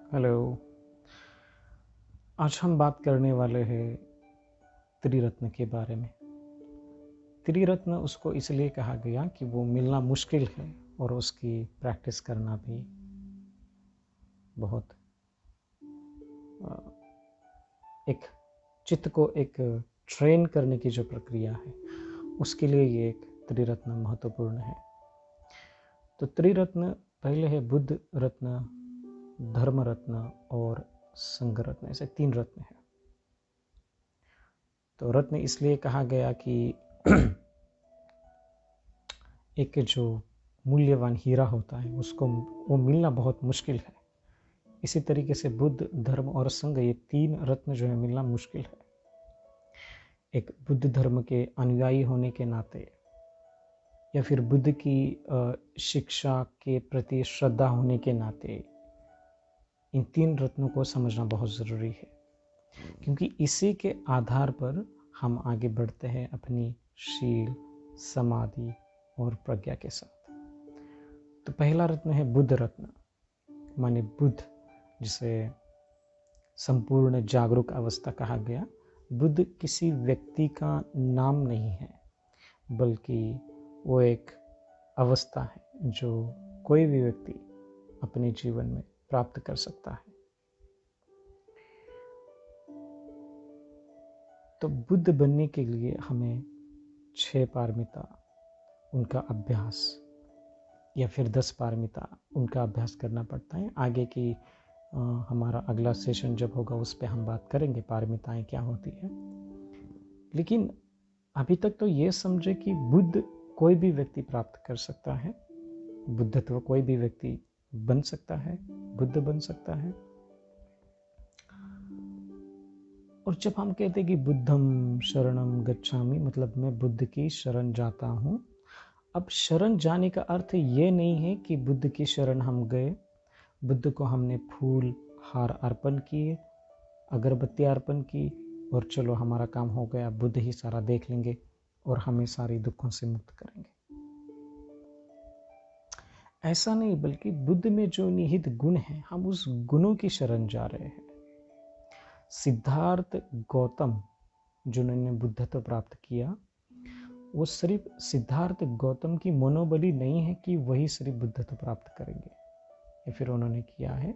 Hello. आज हम बात करने वाले हैं त्रिरत्न के बारे में। त्रिरत्न उसको इसलिए कहा गया कि वो मिलना मुश्किल है और उसकी प्रैक्टिस करना भी बहुत एक चित्त को एक ट्रेन करने की जो प्रक्रिया है उसके लिए ये एक त्रिरत्न महत्वपूर्ण है। तो त्रिरत्न पहले है बुद्ध रत्न, धर्म रत्न और संघ रत्न, ऐसे 3 रत्न हैं। तो रत्न इसलिए कहा गया कि एक जो मूल्यवान हीरा होता है उसको वो मिलना बहुत मुश्किल है। इसी तरीके से बुद्ध, धर्म और संघ, ये 3 रत्न जो है मिलना मुश्किल है। एक बुद्ध धर्म के अनुयायी होने के नाते या फिर बुद्ध की शिक्षा के प्रति श्रद्धा होने के नाते इन 3 रत्नों को समझना बहुत ज़रूरी है, क्योंकि इसी के आधार पर हम आगे बढ़ते हैं अपनी शील, समाधि और प्रज्ञा के साथ। तो पहला रत्न है बुद्ध रत्न, माने बुद्ध, जिसे संपूर्ण जागरूक अवस्था कहा गया। बुद्ध किसी व्यक्ति का नाम नहीं है, बल्कि वो एक अवस्था है जो कोई भी व्यक्ति अपने जीवन में प्राप्त कर सकता है। तो बुद्ध बनने के लिए हमें 6 पारमिता, उनका अभ्यास, या फिर 10 पारमिता, उनका अभ्यास करना पड़ता है। आगे की हमारा अगला सेशन जब होगा उस पर हम बात करेंगे पारमिताएं क्या होती है। लेकिन अभी तक तो ये समझे कि बुद्ध कोई भी व्यक्ति प्राप्त कर सकता है, बुद्धत्व कोई भी व्यक्ति बन सकता है, बुद्ध बन सकता है। और जब हम कहते हैं कि बुद्धम शरणम गच्छामि, मतलब मैं बुद्ध की शरण जाता हूँ। अब शरण जाने का अर्थ ये नहीं है कि बुद्ध की शरण हम गए, बुद्ध को हमने फूल हार अर्पण किए, अगरबत्ती अर्पण की और चलो हमारा काम हो गया, बुद्ध ही सारा देख लेंगे और हमें सारे दुखों से मुक्त करेंगे। ऐसा नहीं, बल्कि बुद्ध में जो निहित गुण है हम उस गुणों की शरण जा रहे हैं। सिद्धार्थ गौतम जिन्होंने बुद्धत्व प्राप्त किया, वो सिर्फ सिद्धार्थ गौतम की मनोबली नहीं है कि वही सिर्फ बुद्धत्व प्राप्त करेंगे, या फिर उन्होंने किया है।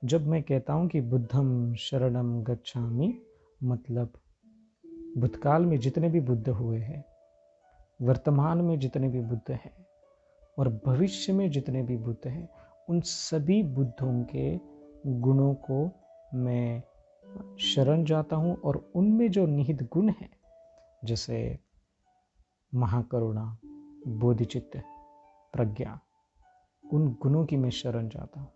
जब मैं कहता हूँ कि बुद्धम शरणम गच्छामि, मतलब भूतकाल में जितने भी बुद्ध हुए हैं, वर्तमान में जितने भी बुद्ध हैं और भविष्य में जितने भी बुद्ध हैं, उन सभी बुद्धों के गुणों को मैं शरण जाता हूँ और उनमें जो निहित गुण हैं, जैसे महाकरुणा, बोधिचित्त, प्रज्ञा, उन गुणों की मैं शरण जाता हूँ।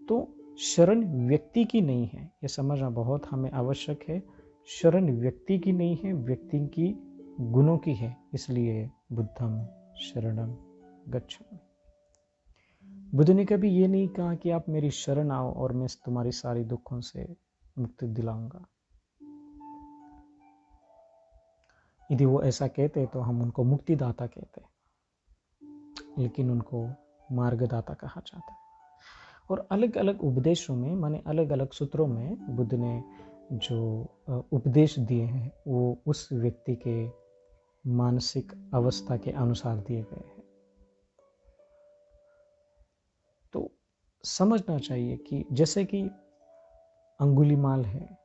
तो शरण व्यक्ति की नहीं है, यह समझना बहुत हमें आवश्यक है। शरण व्यक्ति की नहीं है, व्यक्ति की गुणों की है। इसलिए बुद्धम शरणम गच्छामि। बुद्ध ने कभी ये नहीं कहा कि आप मेरी शरण आओ और मैं तुम्हारी सारी दुखों से मुक्ति दिलाऊंगा। यदि वो ऐसा कहते तो हम उनको मुक्तिदाता कहते, लेकिन उनको मार्गदाता कहा जाता है। और अलग अलग उपदेशों में, माने अलग अलग सूत्रों में बुद्ध ने जो उपदेश दिए हैं वो उस व्यक्ति के मानसिक अवस्था के अनुसार दिए गए हैं। तो समझना चाहिए कि जैसे कि अंगुलीमाल है,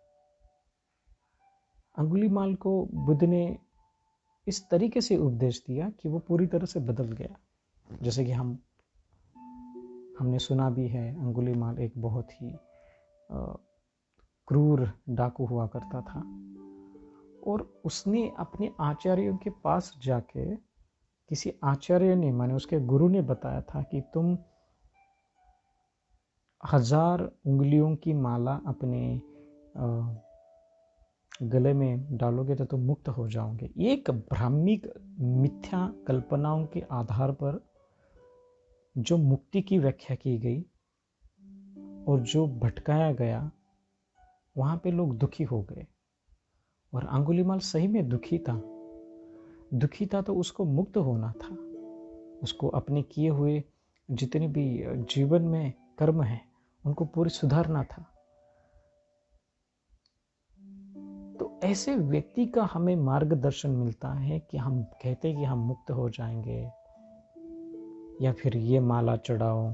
अंगुलीमाल को बुद्ध ने इस तरीके से उपदेश दिया कि वो पूरी तरह से बदल गया। जैसे कि हमने सुना भी है, अंगुलीमाल एक बहुत ही क्रूर डाकू हुआ करता था और उसने अपने आचार्यों के पास जाके, किसी आचार्य ने, माने उसके गुरु ने बताया था कि तुम 1000 उंगलियों की माला अपने गले में डालोगे तो तुम मुक्त हो जाओगे। एक भ्रामिक मिथ्या कल्पनाओं के आधार पर जो मुक्ति की व्याख्या की गई और जो भटकाया गया, वहां पे लोग दुखी हो गए। और अंगुलीमाल सही में दुखी था तो उसको मुक्त होना था। उसको अपने किए हुए जितने भी जीवन में कर्म हैं उनको पूरी सुधारना था। तो ऐसे व्यक्ति का हमें मार्गदर्शन मिलता है कि हम कहते कि हम मुक्त हो जाएंगे, या फिर ये माला चढ़ाओ,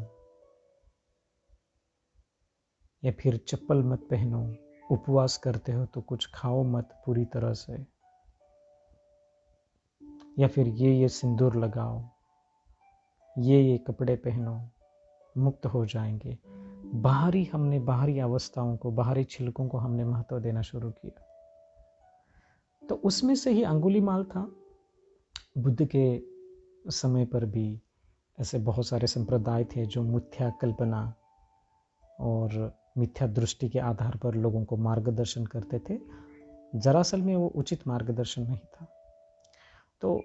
या फिर चप्पल मत पहनो, उपवास करते हो तो कुछ खाओ मत पूरी तरह से, या फिर ये सिंदूर लगाओ, ये कपड़े पहनो, मुक्त हो जाएंगे। हमने बाहरी अवस्थाओं को, बाहरी छिलकों को हमने महत्व देना शुरू किया। तो उसमें से ही अंगुलीमाल था। बुद्ध के समय पर भी ऐसे बहुत सारे संप्रदाय थे जो मिथ्या कल्पना और मिथ्या दृष्टि के आधार पर लोगों को मार्गदर्शन करते थे। दरअसल में वो उचित मार्गदर्शन नहीं था। तो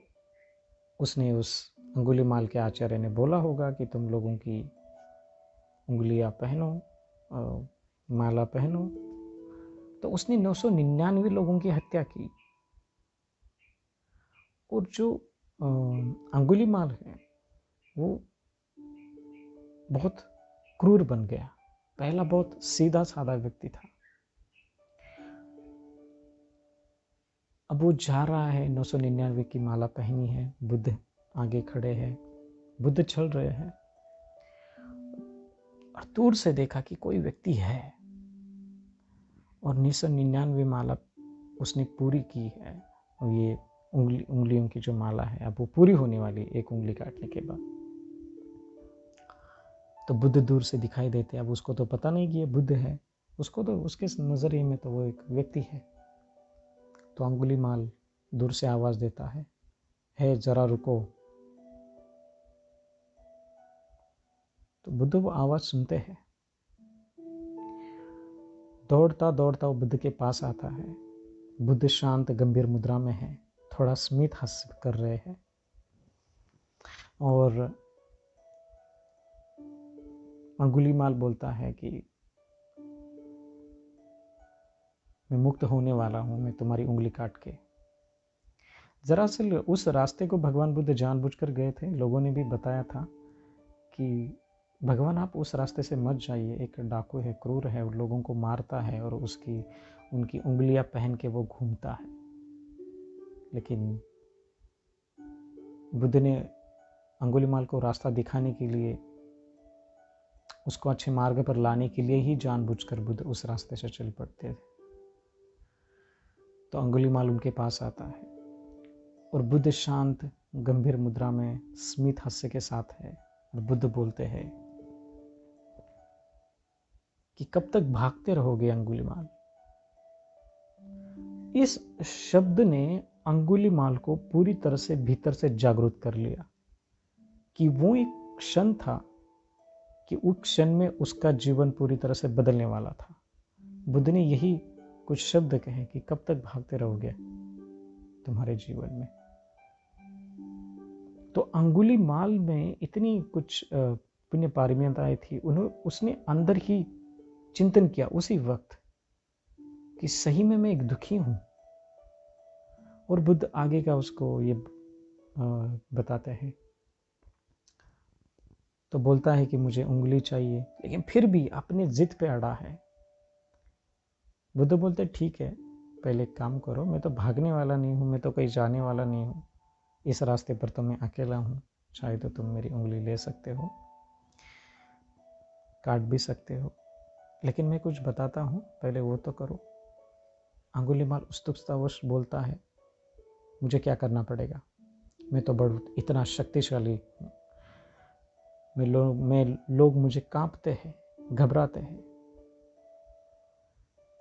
उसने उस अंगुलीमाल के आचार्य ने बोला होगा कि तुम लोगों की उंगलियां पहनो, माला पहनो। तो उसने 999 लोगों की हत्या की। और जो अंगुलीमाल है वो बहुत क्रूर बन गया। पहला बहुत सीधा साधा व्यक्ति था। अब वो जा रहा है, 999 की माला पहनी है, बुद्ध आगे खड़े हैं, बुद्ध चल रहे हैं, और दूर से देखा कि कोई व्यक्ति है और 999 माला उसने पूरी की है। और ये उंगलियों की जो माला है अब वो पूरी होने वाली, एक उंगली काटने के बाद। तो बुद्ध दूर से दिखाई देते। अब उसको तो पता नहीं कि ये बुद्ध है, उसको तो उसके नजरिए में तो वो एक व्यक्ति है। तो अंगुलीमाल दूर से आवाज देता है जरा रुको। तो बुद्ध वो आवाज सुनते हैं। दौड़ता दौड़ता वो बुद्ध के पास आता है। बुद्ध शांत गंभीर मुद्रा में है, थोड़ा स्मित हास्य कर रहे हैं, और अंगुलीमाल बोलता है कि मैं मुक्त होने वाला हूं, मैं तुम्हारी उंगली काट के। दरअसल उस रास्ते को भगवान बुद्ध जानबूझकर गए थे। लोगों ने भी बताया था कि भगवान आप उस रास्ते से मत जाइए, एक डाकू है, क्रूर है, और लोगों को मारता है और उनकी उंगलियां पहन के वो घूमता है। लेकिन बुद्ध ने अंगुलीमाल को रास्ता दिखाने के लिए, उसको अच्छे मार्ग पर लाने के लिए ही जानबूझकर बुद्ध उस रास्ते से चल पड़ते थे। तो अंगुलीमाल उनके पास आता है और बुद्ध शांत गंभीर मुद्रा में स्मित हास्य के साथ है। और बुद्ध बोलते हैं कि कब तक भागते रहोगे अंगुलीमाल। इस शब्द ने अंगुलीमाल को पूरी तरह से भीतर से जागरूक कर लिया कि वो एक क्षण था कि उस क्षण में उसका जीवन पूरी तरह से बदलने वाला था। बुद्ध ने यही कुछ शब्द कहे कि कब तक भागते रहोगे तुम्हारे जीवन में। तो अंगुलीमाल में इतनी कुछ पुण्य पारमिताएं थी, उसने अंदर ही चिंतन किया उसी वक्त कि सही में मैं एक दुखी हूं। और बुद्ध आगे का उसको ये बताते हैं। तो बोलता है कि मुझे उंगली चाहिए, लेकिन फिर भी अपने जिद पे अड़ा है। बुद्ध बोलते ठीक है, पहले एक काम करो, मैं तो भागने वाला नहीं हूं, मैं तो कहीं जाने वाला नहीं हूं, इस रास्ते पर तो मैं अकेला हूं, चाहे तो तुम मेरी उंगली ले सकते हो, काट भी सकते हो, लेकिन मैं कुछ बताता हूं, पहले वो तो करो। अंगुलीमाल उत्सुकतावश बोलता है मुझे क्या करना पड़ेगा, मैं तो इतना शक्तिशाली हूं, लोग मुझे कांपते हैं, घबराते हैं।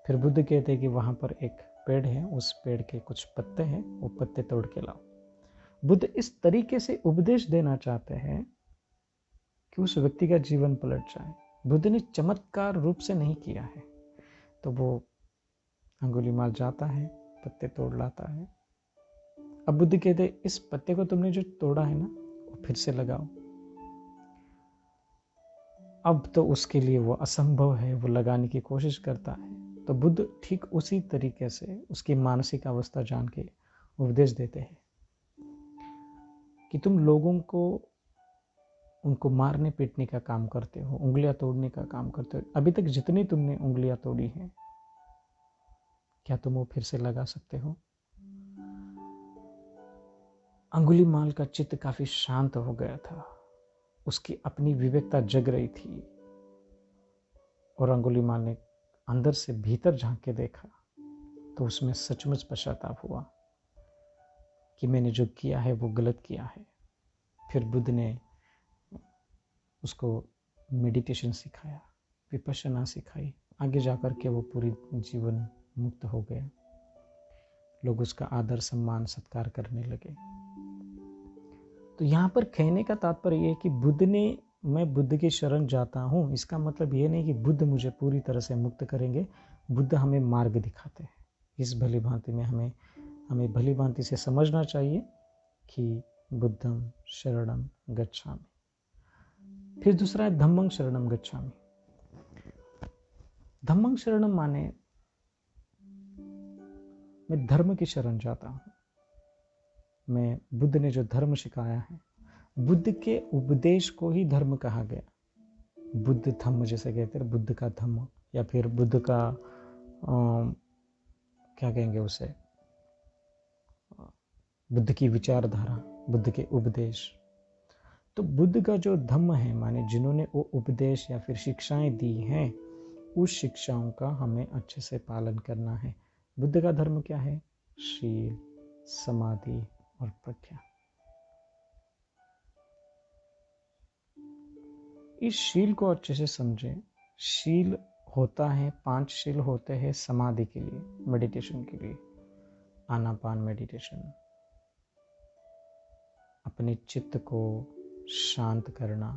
फिर बुद्ध कहते हैं कि वहां पर एक पेड़ है, उस पेड़ के कुछ पत्ते हैं, वो पत्ते तोड़ के लाओ। बुद्ध इस तरीके से उपदेश देना चाहते हैं कि उस व्यक्ति का जीवन पलट जाए। बुद्ध ने चमत्कार रूप से नहीं किया है। तो वो अंगुलीमाल जाता है, पत्ते तोड़ लाता है। अब बुद्ध कहते इस पत्ते को तुमने जो तोड़ा है ना, वो फिर से लगाओ। अब तो उसके लिए वो असंभव है, वो लगाने की कोशिश करता है। तो बुद्ध ठीक उसी तरीके से उसकी मानसिक अवस्था जान के उपदेश देते हैं कि तुम लोगों को उनको मारने पीटने का काम करते हो, उंगलियां तोड़ने का काम करते हो। अभी तक जितनी तुमने उंगलियां तोड़ी हैं, क्या तुम वो फिर से लगा सकते हो? अंगुलीमाल का चित्त काफी शांत हो गया था, उसकी अपनी विवेकता जग रही थी, और अंगुलीमाल ने अंदर से भीतर झांक के देखा तो उसमें सचमुच पश्चाताप हुआ कि मैंने जो किया है वो गलत किया है। फिर बुद्ध ने उसको मेडिटेशन सिखाया, विपश्यना सिखाई। आगे जाकर के वो पूरी जीवन मुक्त हो गया। लोग उसका आदर सम्मान सत्कार करने लगे। तो यहाँ पर कहने का तात्पर्य ये है कि मैं बुद्ध की शरण जाता हूँ, इसका मतलब ये नहीं कि बुद्ध मुझे पूरी तरह से मुक्त करेंगे। बुद्ध हमें मार्ग दिखाते हैं। इस भली भांति में हमें भली भांति से समझना चाहिए कि बुद्धं शरणं गच्छामि। फिर दूसरा है धम्मं शरणं गच्छामि। धम्मं शरणं माने मैं धर्म की शरण जाता हूँ। मैं बुद्ध ने जो धर्म सिखाया है, बुद्ध के उपदेश को ही धर्म कहा गया। बुद्ध धम्म जैसे कहते हैं, बुद्ध का धम्म, या फिर बुद्ध का क्या कहेंगे उसे, बुद्ध की विचारधारा, बुद्ध के उपदेश। तो बुद्ध का जो धम्म है, माने जिन्होंने वो उपदेश या फिर शिक्षाएं दी हैं, उस शिक्षाओं का हमें अच्छे से पालन करना है। बुद्ध का धर्म क्या है? शील, समाधि और प्रज्ञा। इस शील को अच्छे से समझें। शील होता है, 5 शील होते हैं समाधि के लिए, मेडिटेशन के लिए। आनापान मेडिटेशन, अपने चित्त को शांत करना,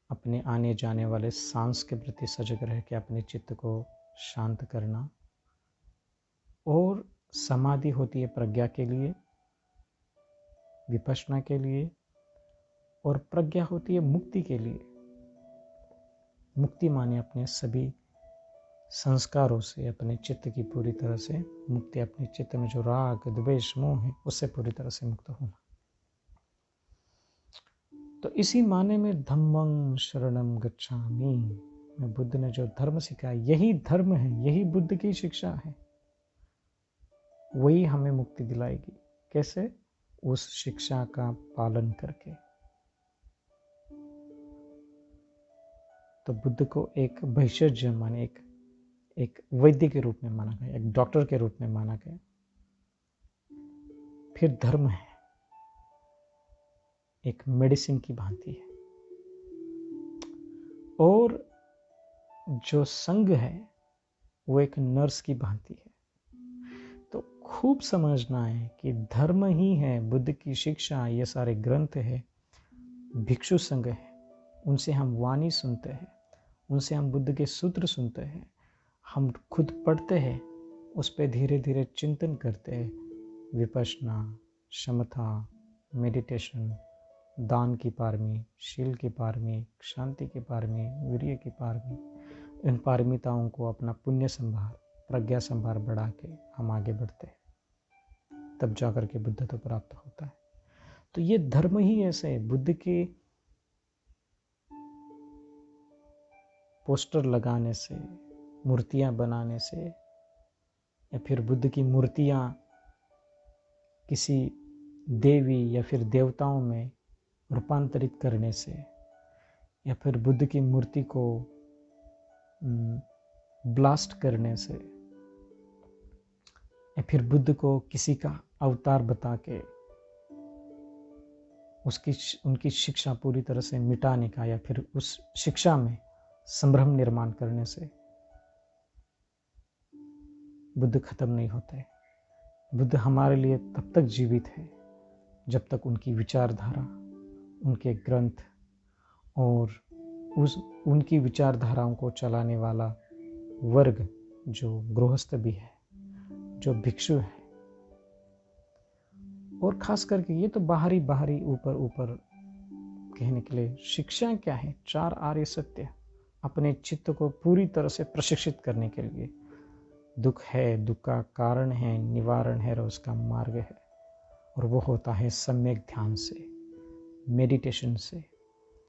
अपने आने जाने वाले सांस के प्रति सजग रह के अपने चित्त को शांत करना। और समाधि होती है प्रज्ञा के लिए, विपश्यना के लिए, और प्रज्ञा होती है मुक्ति के लिए। मुक्ति माने अपने सभी संस्कारों से, अपने चित्त की पूरी तरह से मुक्ति, अपने चित्त में जो राग द्वेष मोह है उससे पूरी तरह से मुक्त होना। तो इसी माने में धम्मं शरणं गच्छामि, मैं बुद्ध ने जो धर्म सिखाया यही धर्म है, यही बुद्ध की शिक्षा है, वही हमें मुक्ति दिलाएगी। कैसे? उस शिक्षा का पालन करके। तो बुद्ध को एक भेषज माने एक वैद्य के रूप में माना गया, एक डॉक्टर के रूप में माना गया। फिर धर्म है, एक मेडिसिन की भांति है, और जो संघ है वो एक नर्स की भांति है। तो खूब समझना है कि धर्म ही है, बुद्ध की शिक्षा, ये सारे ग्रंथ है, भिक्षु संघ है, उनसे हम वाणी सुनते हैं, उनसे हम बुद्ध के सूत्र सुनते हैं, हम खुद पढ़ते हैं, उस पर धीरे धीरे चिंतन करते हैं। विपश्यना, समता, मेडिटेशन, दान की पारमी, शील की पारमी, शांति की पारमी, वीर्य की पारमी, इन पारमिताओं को अपना पुण्य संभार, प्रज्ञा संभार बढ़ा के हम आगे बढ़ते हैं, तब जाकर के बुद्ध तो प्राप्त होता है। तो ये धर्म ही ऐसे है। बुद्ध के पोस्टर लगाने से, मूर्तियां बनाने से, या फिर बुद्ध की मूर्तियां किसी देवी या फिर देवताओं में रूपांतरित करने से, या फिर बुद्ध की मूर्ति को ब्लास्ट करने से, या फिर बुद्ध को किसी का अवतार बता के उनकी शिक्षा पूरी तरह से मिटाने का, या फिर उस शिक्षा में संभ्रम निर्माण करने से बुद्ध खत्म नहीं होते। बुद्ध हमारे लिए तब तक जीवित है जब तक उनकी विचारधारा, उनके ग्रंथ और उनकी विचारधाराओं को चलाने वाला वर्ग, जो गृहस्थ भी है, जो भिक्षु है, और खास करके ये तो बाहरी ऊपर कहने के लिए शिक्षा क्या है? 4 आर्य सत्य, अपने चित्त को पूरी तरह से प्रशिक्षित करने के लिए। दुख है, दुख का कारण है, निवारण है और उसका मार्ग है। और वो होता है सम्यक ध्यान से, मेडिटेशन से।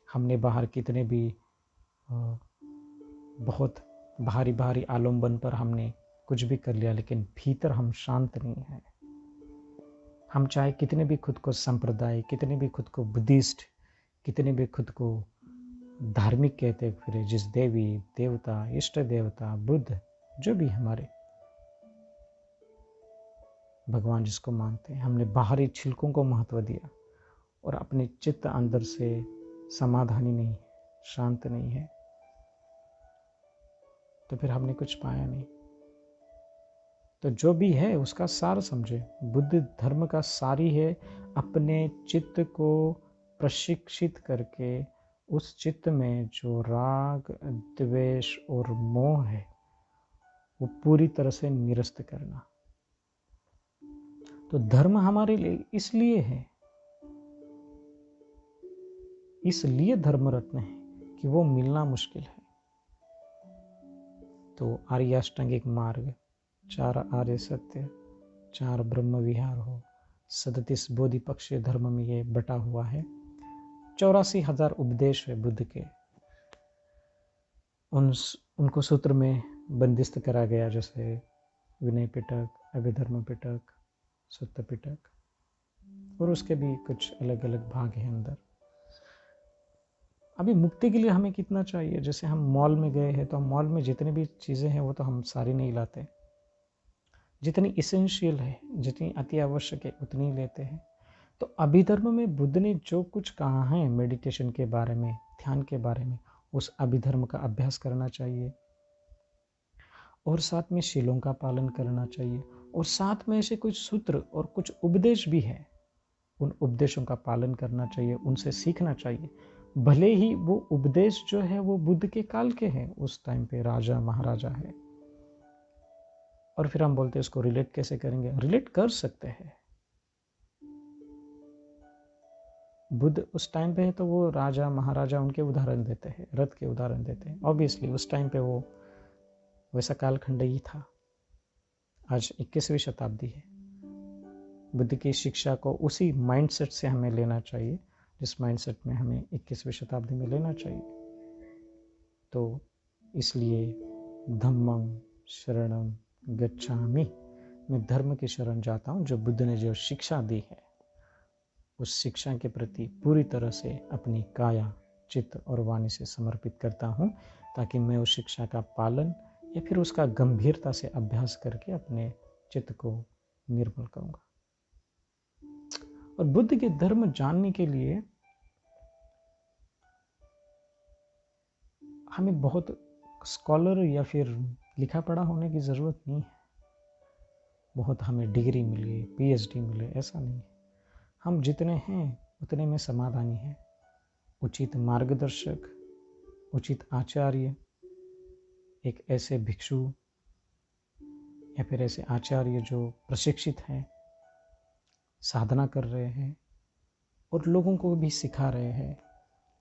हमने बाहर कितने भी बहुत भारी भारी आलम्बन पर हमने कुछ भी कर लिया, लेकिन भीतर हम शांत नहीं हैं। हम चाहे कितने भी खुद को संप्रदाय, कितने भी खुद को बुद्धिस्ट, कितने भी खुद को धार्मिक कहते फिरे, जिस देवी देवता, इष्ट देवता, बुद्ध, जो भी हमारे भगवान जिसको मानते हैं, हमने बाहरी छिलकों को महत्व दिया और अपने चित्त अंदर से समाधानी नहीं है, शांत नहीं है, तो फिर हमने कुछ पाया नहीं। तो जो भी है उसका सार समझे। बुद्ध धर्म का सार ही है अपने चित्त को प्रशिक्षित करके उस चित्त में जो राग, द्वेष और मोह है वो पूरी तरह से निरस्त करना। तो धर्म हमारे लिए इसलिए धर्म रत्न है कि वो मिलना मुश्किल है। तो आर्य अष्टांगिक मार्ग, 4 आर्य सत्य, 4 ब्रह्म विहार हो, 37 बोधि पक्षीय धर्म में ये बटा हुआ है। 84,000 उपदेश है बुद्ध के। उनको सूत्र में बंदिस्त करा गया, जैसे विनय पिटक, अभिधर्म पिटक, सुत्त पिटक, और उसके भी कुछ अलग अलग भाग हैं अंदर। अभी मुक्ति के लिए हमें कितना चाहिए? जैसे हम मॉल में गए हैं तो हम मॉल में जितनी भी चीज़ें हैं वो तो हम सारी नहीं लाते, जितनी इसेंशियल है, जितनी अति आवश्यक है उतनी लेते हैं। तो अभिधर्म में बुद्ध ने जो कुछ कहा है मेडिटेशन के बारे में, ध्यान के बारे में, उस अभिधर्म का अभ्यास करना चाहिए और साथ में शीलों का पालन करना चाहिए, और साथ में ऐसे कुछ सूत्र और कुछ उपदेश भी है, उन उपदेशों का पालन करना चाहिए, उनसे सीखना चाहिए। भले ही वो उपदेश जो है वो बुद्ध के काल के हैं, उस टाइम पे राजा महाराजा है, और फिर हम बोलते हैं उसको रिलेट कैसे करेंगे? रिलेट कर सकते हैं। बुद्ध उस टाइम पे है तो वो राजा महाराजा उनके उदाहरण देते हैं, रथ के उदाहरण देते हैं। ऑब्वियसली उस टाइम पे वो वैसा कालखंड ही था। आज 21वीं शताब्दी है। बुद्ध की शिक्षा को उसी माइंडसेट से हमें लेना चाहिए जिस माइंडसेट में हमें 21वीं शताब्दी में लेना चाहिए। तो इसलिए धम्मं शरणं गच्छामि, मैं धर्म की शरण जाता हूँ। जो बुद्ध ने जो शिक्षा दी है उस शिक्षा के प्रति पूरी तरह से अपनी काया, चित्त और वाणी से समर्पित करता हूँ, ताकि मैं उस शिक्षा का पालन या फिर उसका गंभीरता से अभ्यास करके अपने चित्त को निर्मल करूँगा। और बुद्ध के धर्म जानने के लिए हमें बहुत स्कॉलर या फिर लिखा पढ़ा होने की ज़रूरत नहीं है, बहुत हमें डिग्री मिले, पीएचडी मिले, ऐसा नहीं है। हम जितने हैं उतने में समाधानी हैं। उचित मार्गदर्शक, उचित आचार्य, एक ऐसे भिक्षु या फिर ऐसे आचार्य जो प्रशिक्षित हैं, साधना कर रहे हैं और लोगों को भी सिखा रहे हैं,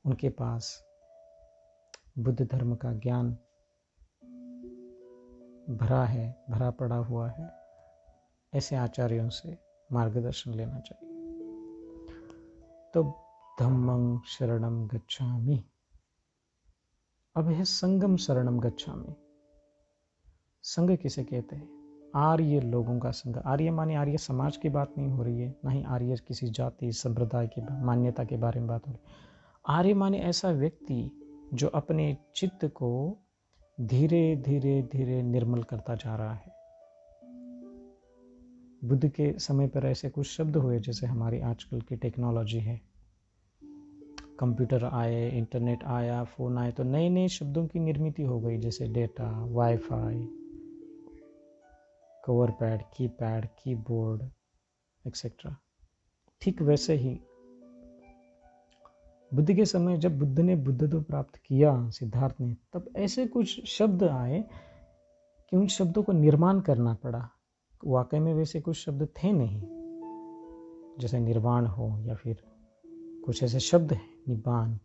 उनके पास बुद्ध धर्म का ज्ञान भरा पड़ा हुआ है, ऐसे आचार्यों से मार्गदर्शन लेना चाहिए। तो धम्मं शरणं गच्छामि। अब है संगम शरणं गच्छामि। संघ किसे कहते हैं? आर्य लोगों का संघ। आर्य माने आर्य समाज की बात नहीं हो रही है, ना ही आर्य किसी जाति संप्रदाय की मान्यता के बारे में बात हो रही है। आर्य माने ऐसा व्यक्ति जो अपने चित्त को धीरे धीरे धीरे निर्मल करता जा रहा है। बुद्ध के समय पर ऐसे कुछ शब्द हुए जैसे हमारी आजकल की टेक्नोलॉजी है, कंप्यूटर आए, इंटरनेट आया, फ़ोन आए, तो नए नए शब्दों की निर्मित हो गई, जैसे data, wifi, cover pad, keyboard etcetera. ठीक वैसे ही बुद्ध के समय जब बुद्ध ने बुद्धत्व प्राप्त किया, सिद्धार्थ ने, तब ऐसे कुछ शब्द आए कि उन शब्दों को निर्माण करना पड़ा। वाकई में वैसे कुछ शब्द थे नहीं, जैसे निर्वाण हो या फिर कुछ ऐसे शब्द हैं, निब्बान,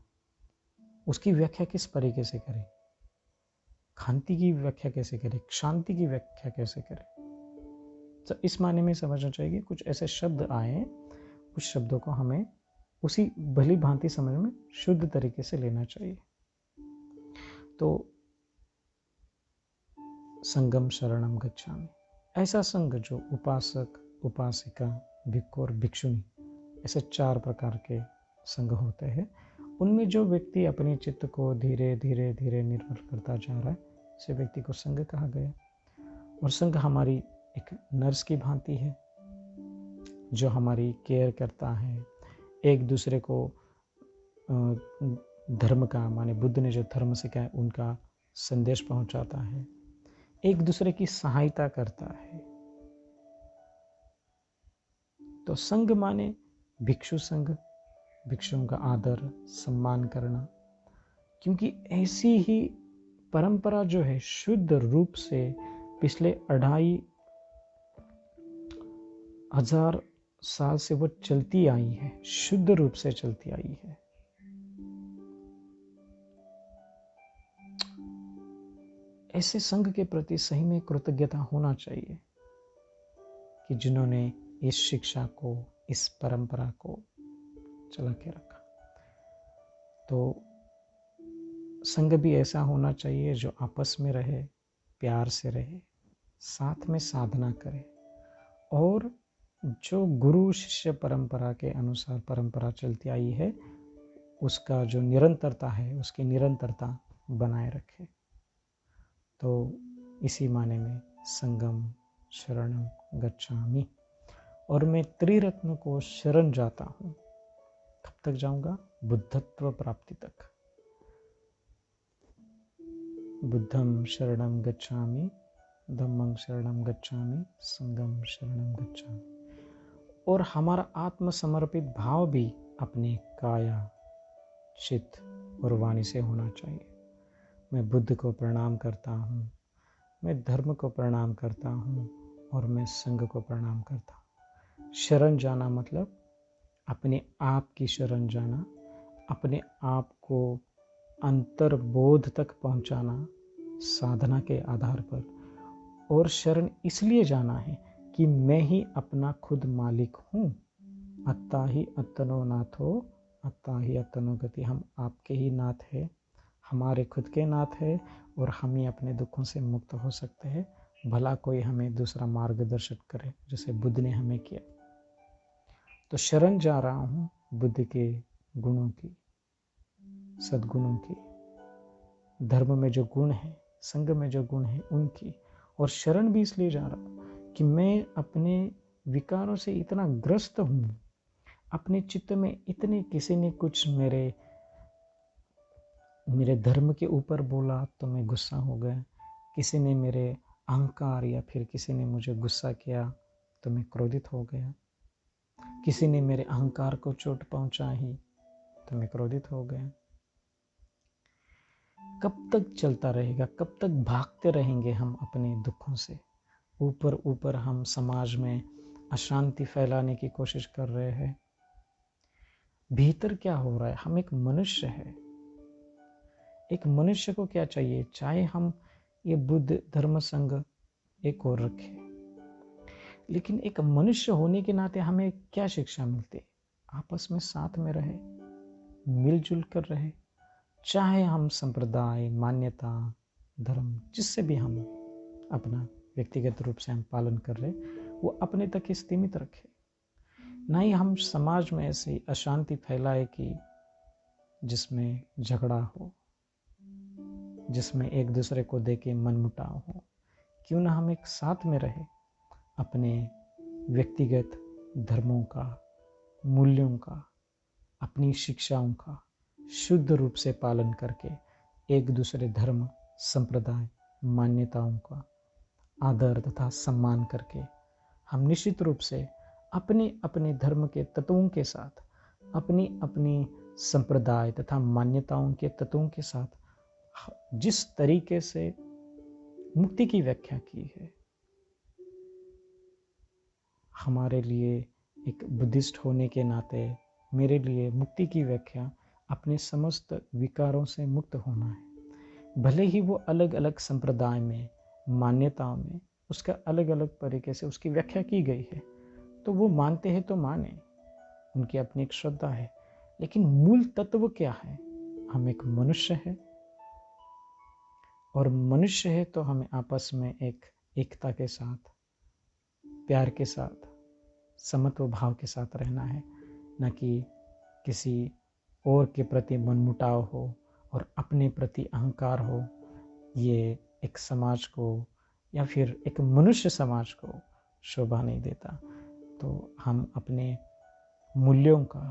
उसकी व्याख्या किस तरीके से करें, शांति की व्याख्या कैसे करें, शांति की व्याख्या कैसे करें। तो इस मायने में समझना चाहिए कि कुछ ऐसे शब्द आए उस शब्दों को हमें उसी भली भांति समझ में शुद्ध तरीके से लेना चाहिए। तो संगम शरणम गच्छामि, ऐसा संघ जो उपासक, उपासिका, भिक्खु और भिक्षुनी, ऐसे 4 प्रकार के संघ होते हैं। उनमें जो व्यक्ति अपने चित्त को धीरे धीरे धीरे निर्मल करता जा रहा है, उसे व्यक्ति को संघ कहा गया। और संघ हमारी एक नर्स की भांति है जो हमारी केयर करता है, एक दूसरे को धर्म का, माने बुद्ध ने जो धर्म सिखाया उनका संदेश पहुंचाता है, एक दूसरे की सहायता करता है। तो संघ माने भिक्षु संघ, भिक्षुओं का आदर सम्मान करना, क्योंकि ऐसी ही परंपरा जो है शुद्ध रूप से पिछले 2500 साल से वो चलती आई है, शुद्ध रूप से चलती आई है। ऐसे संघ के प्रति सही में कृतज्ञता होना चाहिए कि जिन्होंने इस शिक्षा को, इस परंपरा को चला के रखा। तो संघ भी ऐसा होना चाहिए जो आपस में रहे, प्यार से रहे, साथ में साधना करे, और जो गुरु शिष्य परंपरा के अनुसार परंपरा चलती आई है उसका जो निरंतरता है, उसकी निरंतरता बनाए रखे। तो इसी माने में संगम शरणम गच्छामि, और मैं त्रिरत्न को शरण जाता हूँ। कब तक जाऊंगा? बुद्धत्व प्राप्ति तक। बुद्धं शरणं गच्छामि, धम्मं शरणं गच्छामि, संघं शरणं गच्छामि। और हमारा आत्मसमर्पित भाव भी अपने काया, चित्त और वाणी से होना चाहिए। मैं बुद्ध को प्रणाम करता हूँ, मैं धर्म को प्रणाम करता हूँ, और मैं संघ को प्रणाम करता हूँ। शरण जाना मतलब अपने आप की शरण जाना, अपने आप को अंतर्बोध तक पहुंचाना साधना के आधार पर। और शरण इसलिए जाना है कि मैं ही अपना खुद मालिक हूँ। अत्ता ही अत्तनो नाथो, अत्ता ही अत्तनो गति। हम आपके ही नाथ हैं, हमारे खुद के नाथ हैं, और हम ही अपने दुखों से मुक्त हो सकते हैं। भला कोई हमें दूसरा मार्गदर्शन करे, जैसे बुद्ध ने हमें किया। तो शरण जा रहा हूँ बुद्ध के गुणों की, सद्गुणों की, धर्म में जो गुण है, संघ में जो गुण है उनकी। और शरण भी इसलिए जा रहा हूँ कि मैं अपने विकारों से इतना ग्रस्त हूँ, अपने चित्त में इतने, किसी ने कुछ मेरे धर्म के ऊपर बोला तो मैं गुस्सा हो गया, किसी ने मेरे अहंकार या फिर किसी ने मुझे गुस्सा किया तो मैं क्रोधित हो गया, किसी ने मेरे अहंकार को चोट पहुंचाई तो मैं क्रोधित हो गया। कब तक चलता रहेगा? कब तक भागते रहेंगे हम अपने दुखों से? ऊपर ऊपर हम समाज में अशांति फैलाने की कोशिश कर रहे हैं। भीतर क्या हो रहा है? हम एक मनुष्य है। एक मनुष्य को क्या चाहिए? चाहे हम ये बुद्ध धर्म संघ एक और रखें, लेकिन एक मनुष्य होने के नाते हमें क्या शिक्षा मिलती है? आपस में साथ में रहे, मिलजुल कर रहे, चाहे हम संप्रदाय, मान्यता, धर्म, जिससे भी हम अपना व्यक्तिगत रूप से हम पालन कर रहे, वो अपने तक ही सीमित रखे। ना ही हम समाज में ऐसी अशांति फैलाए कि जिसमें झगड़ा हो, जिसमें एक दूसरे को देके मनमुटाव हो। क्यों ना हम एक साथ में रहे, अपने व्यक्तिगत धर्मों का, मूल्यों का, अपनी शिक्षाओं का शुद्ध रूप से पालन करके एक दूसरे धर्म, संप्रदाय, मान्यताओं का आदर तथा सम्मान करके हम निश्चित रूप से अपने अपने धर्म के तत्वों के साथ, अपनी अपनी संप्रदाय तथा मान्यताओं के तत्वों के साथ जिस तरीके से मुक्ति की व्याख्या की है, हमारे लिए एक बुद्धिस्ट होने के नाते मेरे लिए मुक्ति की व्याख्या अपने समस्त विकारों से मुक्त होना है। भले ही वो अलग अलग संप्रदाय में, मान्यताओं में उसका अलग अलग तरीके से उसकी व्याख्या की गई है, तो वो मानते हैं तो माने, उनकी अपनी एक श्रद्धा है, लेकिन मूल तत्व क्या है? हम एक मनुष्य है, और मनुष्य है तो हमें आपस में एक एकता के साथ, प्यार के साथ, समत्व भाव के साथ रहना है, न कि किसी और के प्रति मनमुटाव हो और अपने प्रति अहंकार हो। ये एक समाज को या फिर एक मनुष्य समाज को शोभा नहीं देता। तो हम अपने मूल्यों का,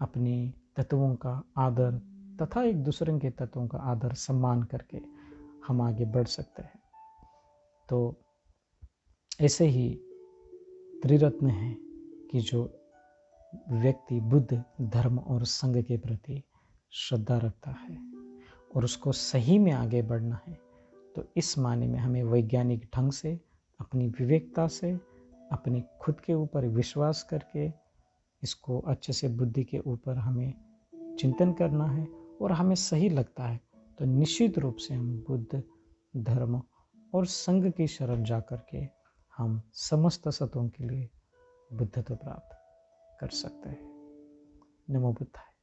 अपने तत्वों का आदर तथा एक दूसरे के तत्वों का आदर सम्मान करके हम आगे बढ़ सकते हैं। तो ऐसे ही त्रिरत्न है कि जो व्यक्ति बुद्ध धर्म और संघ के प्रति श्रद्धा रखता है और उसको सही में आगे बढ़ना है, तो इस माने में हमें वैज्ञानिक ढंग से, अपनी विवेकता से, अपने खुद के ऊपर विश्वास करके इसको अच्छे से बुद्धि के ऊपर हमें चिंतन करना है। और हमें सही लगता है तो निश्चित रूप से हम बुद्ध धर्म और संघ की शरण जा करके हम समस्त सतों के लिए बुद्धत्व प्राप्त कर सकते हैं। नमो बुद्धाय।